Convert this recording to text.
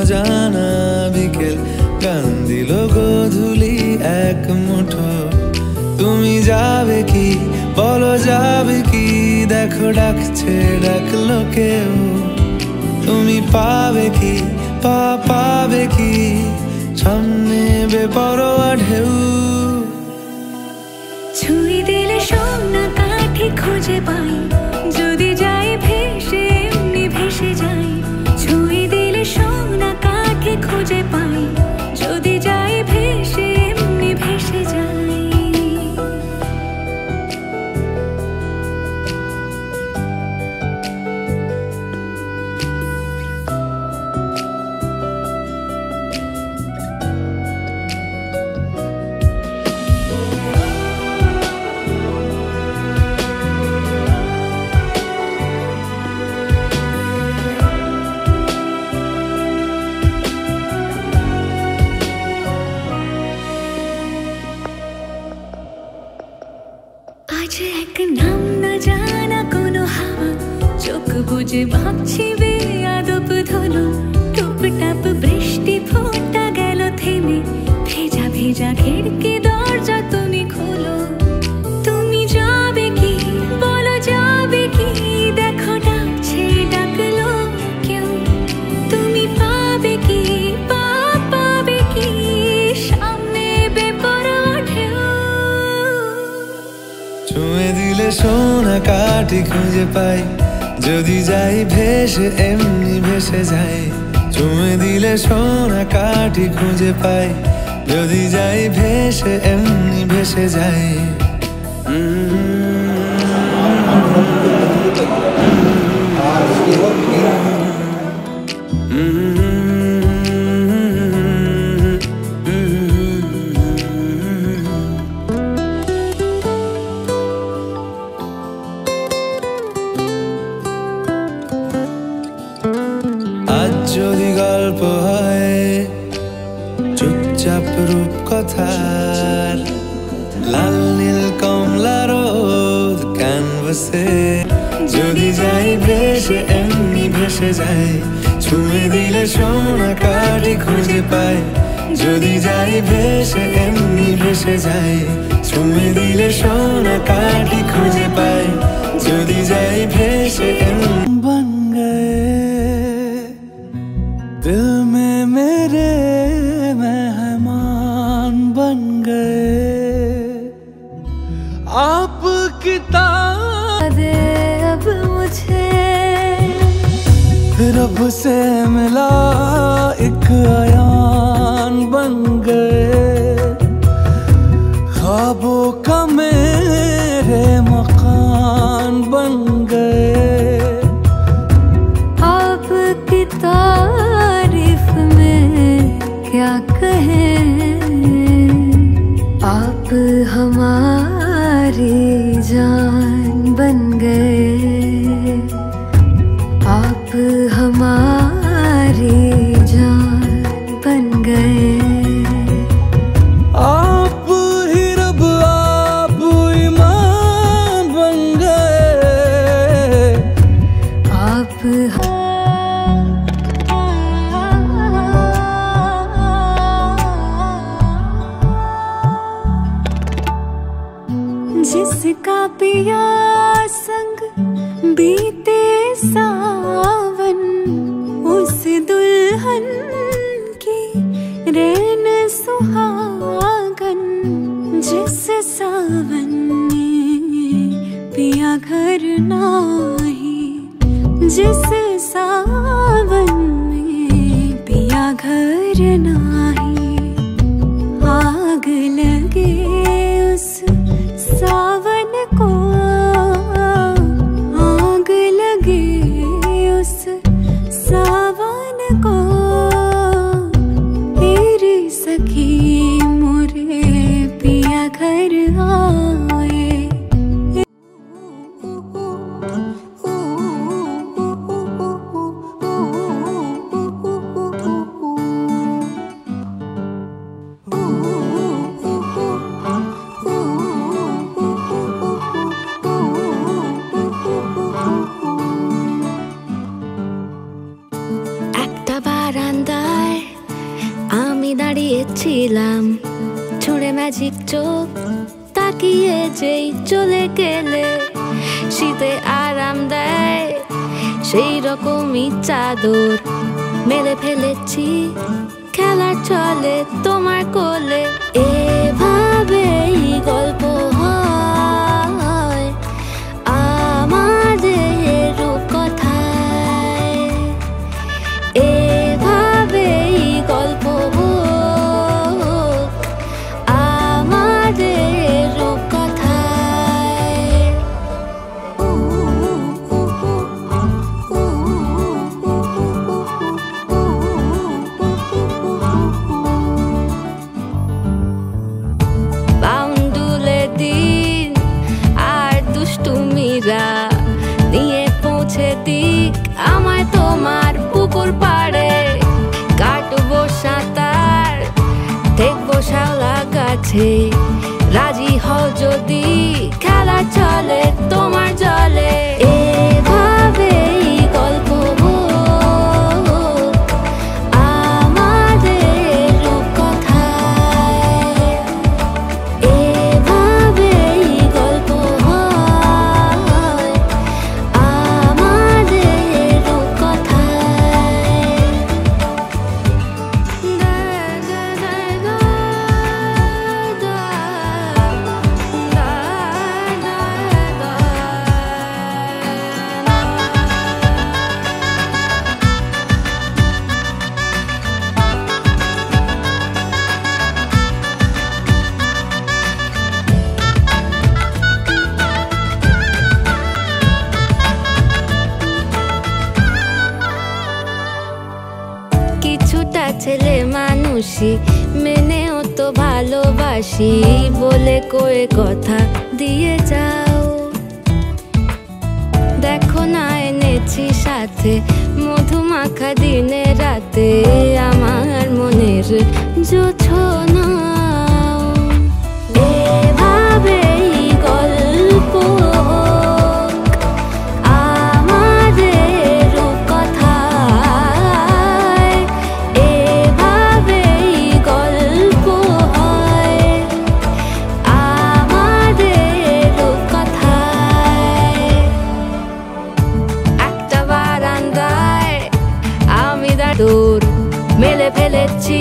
অজানা বিকেল, গান দিল গোধূলি এক মুঠো। তুমি যাবে কি বলো, যাবে কি? দেখো ডাকছে, ডাকলো কেউ। তুমি পাবে কি পাবে কি সামনে বেপরোয়া ঢেউ? ছুঁয়ে দিলে সোনা কাঠি খুঁজে পাই, যদি যাই ভেসে এমনি ভেসে যাই। ছুঁয়ে দিলে সোনা কাঠি খুঁজে পাই, যদি যাই ভেসে এমনি ভেসে যাই। আজ এক নাম না জানা কোনো হাওয়া, চোখ বুঝে ভাবছি বেয়াদব ধলো। টুপটাপ বৃষ্টি ফোঁটা গেল থেমে, ভেজা ভেজা খিড়কি দরজা তুমি খোলো। তুমি যাবে কি বলো, যাবে কি? দেখো ডাকছে, ডাকলো কেউ। তুমি পাবে কি পাবে কি সামনে বেপরোয়া ঢেউ? ছুঁয়ে দিলে সোনা কাঠি খুঁজে পাই, যদি যাই ভেসে এমনি ভেসে যাই। ছুঁয়ে দিলে সোনা কাঠি খুঁজে পাই, যদি যাই ভেসে এমনি ভেসে যাই। আজ যদি গল্প হয় চুপচাপ রূপকথার, লাল নীল কমলা রোদ ক্যানভাসে, যদি যাই ভেসে এমনি ভেসে যাই। ছুঁয়ে দিলে সোনা কাঠি খুঁজে পাই, যদি যাই ভেসে এমনি ভেসে যাই। ছুঁয়ে দিলে সোনা কাঠি খুঁজে পাই, যদি যাই ভেসে এমনি। बन गए दिल में मेरे मेहमान, बन गए आपकी दे अब मुझे रब से मिला एक अयान, बन गए ख्वाबों का मेरे मकान, बन गए आपकी तारीफ में क्या कहें। आप हमारी जान बन गए, आप हमारी जान बन गए। आप ही रब आप ईमान बन गए, आप जिसका पिया संग बीते सावन, उस दुल्हन की रैन सुहागन। जिस सावन में पिया घर नाही, जिस सावन में पिया घर नाही। आग लगे उस सावन को, आग लगे उस सावन को। तेरी सखी मोरे पिया घर आए। দাঁড়িয়েছিলাম ছুঁড়ে ম্যাজিক চোখ তাকিয়ে যেই চলে গেলে শীতে আরাম দেয় সেই রকমই চাদর মেলে ফেলেছি খেলার চলে তোমার কোলে। এভাবেই গল্প হয় আমাদের রূপকথায়, এভাবেই গল্প হোক আমাদের রূপকথায়। বাউন্ডুলে দিন আর দুষ্টুমিরা নিয়ে পৌঁছে দিক আমায় তোমার পুকুর পাড়ে। কাটবো সাঁতার দেখবো শাওলা গাছে, রাজি হও যদি খেলা চলে তোমার জলে। এভাবেই গল্প হোক আমাদের রূপকথায়, এভাবেই গল্প হয় আমাদের রূপকথায়। কিছুটা ছেলে মানুষই মেনেও তো ভালোবাসি বলে কয়ে কথা দিয়ে যাও। দেখো না এনেছি সাথে মধুমাখা দিনে রাতে আমার মনের জোছনা। এভাবেই গল্প হোক আমাদের রূপকথায়, এভাবেই গল্প হয় আমাদের রূপকথায়। একটা বারান্দায় আমি দাঁড় মেলে ফেলেছি